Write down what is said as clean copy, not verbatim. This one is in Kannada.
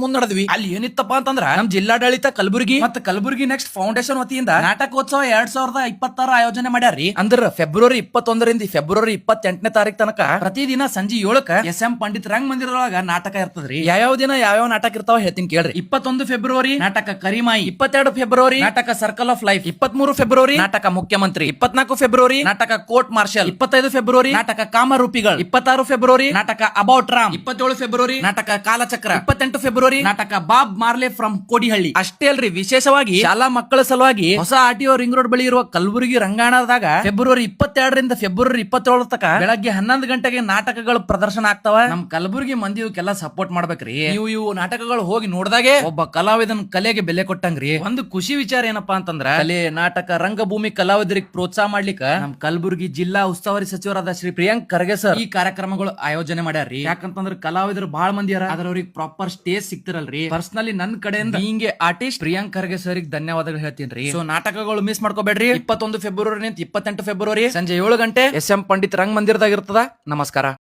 ಮುಂದಡದ್ವಿ. ಅಲ್ಲಿ ಏನಿತ್ತಪ್ಪ ಅಂತಂದ್ರ ನಮ್ ಜಿಲ್ಲಾಡಳಿತ ಕಲಬುರಗಿ ಮತ್ತು ಕಲಬುರಗಿ ನೆಕ್ಸ್ಟ್ ಫೌಂಡೇಶನ್ ವತಿಯಿಂದ ನಾಟಕೋತ್ಸವ 2026 ಆಯೋಜನೆ ಮಾಡ್ಯಾರ್ರಿ. ಅಂದ್ರ ಫೆಬ್ರವರಿ 21ರಿಂದ ಫೆಬ್ರವರಿ 28ನೇ ತಾರೀಕು ತನಕ ಪ್ರತಿದಿನ ಸಂಜೆ 7ಕ್ಕೆ ಎಸ್.ಎಂ. ಪಂಡಿತ್ ರಂಗ ಮಂದಿರದೊಳಗ ನಾಟಕ ಇರ್ತದ್ರಿ. ಯಾವ ದಿನ ಯಾವ್ಯಾವ ನಾಟಕ ಇರ್ತಾವ ಹೇಳ್ತೀನಿ ಕೇಳ್ರಿ. 21 ಫೆಬ್ರವರಿ ನಾಟಕ ಕರಿಮಾಯಿ, 22 ಫೆಬ್ರವರಿ ನಾಟಕ ಸರ್ಕಲ್ ಆಫ್ ಲೈಫ್, 23 ಫೆಬ್ರವರಿ ನಾಟಕ ಮುಖ್ಯಮಂತ್ರಿ, 24 ಫೆಬ್ರವರಿ ನಾಟಕ ಕೋರ್ಟ್ ಮಾರ್ಷಲ್, 25 ಫೆಬ್ರವರಿ ನಾಟಕ ಕಾಮರೂಪಿಗಳು, 26 ಫೆಬ್ರವರಿ ನಾಟಕ ಅಬೌಟ್ ರಾಮ್, 27 ಫೆಬ್ರವರಿ ನಾಟಕ ಕಾಲಚಕ್ರ, 28 ಫೆಬ್ರವರಿ ನಾಟಕ ಬಾಬ್ ಮಾರ್ಲೆ ಫ್ರಮ್ ಕೋಡಿಹಳ್ಳಿ. ಅಷ್ಟೇ ಅಲ್ರಿ, ವಿಶೇಷವಾಗಿ ಶಾಲಾ ಮಕ್ಕಳ ಸಲುವಾಗಿ ಹೊಸ ಆರ್ಟಿಒ ರಿಂಗ್ ರೋಡ್ ಬಳಿ ಇರುವ ಕಲಬುರಗಿ ರಂಗಾಯಣದಾಗ ಫೆಬ್ರವರಿ 22ರಿಂದ ಫೆಬ್ರವರಿ 27 ತನಕ ಬೆಳಗ್ಗೆ 11 ಗಂಟೆಗೆ ನಾಟಕಗಳು ಪ್ರದರ್ಶನ ಆಗ್ತಾವ. ನಮ್ ಕಲಬುರಗಿ ಮಂದಿ ಇವಕ್ಕೆಲ್ಲ ಸಪೋರ್ಟ್ ಮಾಡ್ಬೇಕ್ರಿ. ನೀವು ಇವು ನಾಟಕಗಳು ಹೋಗಿ ನೋಡಿದಾಗೆ ಒಬ್ಬ ಕಲಾವಿದನ ಕಲೆಗೆ ಬೆಲೆ ಕೊಟ್ಟಂಗ್ರಿ. ಒಂದು ಖುಷಿ ವಿಚಾರ ಏನಪ್ಪಾ ಅಂತಂದ್ರ ಕಲೆ, ನಾಟಕ, ರಂಗಭೂಮಿ ಕಲಾವಿದರಿಗೆ ಪ್ರೋತ್ಸಾಹ ಮಾಡ್ಲಿಕ್ಕ ನಮ್ ಕಲಬುರಗಿ ಜಿಲ್ಲಾ ಉಸ್ತುವಾರಿ ಸಚಿವರಾದ ಶ್ರೀ ಪ್ರಿಯಾಂಕ್ ಖರ್ಗೆ ಸರ್ ಈ ಕಾರ್ಯಕ್ರಮಗಳು ಆಯೋಜನೆ ಮಾಡ್ಯಾರ್ರಿ. ಯಾಕಂತಂದ್ರ ಕಲಾವಿದರು ಬಹಳ ಮಂದಿ ಅದ್ರ ಅವ್ರಿಗೆ ಪ್ರಾಪರ್ ಸ್ಟೇಜ್ ಸಿಗ್ತಿರಲ್ರಿ. ಪರ್ಸನಲಿ ನನ್ ಕಡೆಯಿಂದ ಹಿಂಗೆ ಆರ್ಟಿಸ್ಟ್ ಪ್ರಿಯಾಂಕ್ ಖರ್ಗೆ ಸರ್ ಧನ್ಯವಾದಗಳು ಹೇಳ್ತೀನಿ. ಸೊ ನಾಟಕಗಳು ಮಿಸ್ ಮಾಡ್ಕೋಬೇಡ್ರಿ. 21 ಫೆಬ್ರವರಿ 28 ಫೆಬ್ರವರಿ ಸಂಜೆ 7 ಗಂಟೆ ಎಸ್.ಎಂ. ಪಂಡಿತ್ ರಂಗ ಮಂದಿರದಾಗ ಇರ್ತದ. ನಮಸ್ಕಾರ.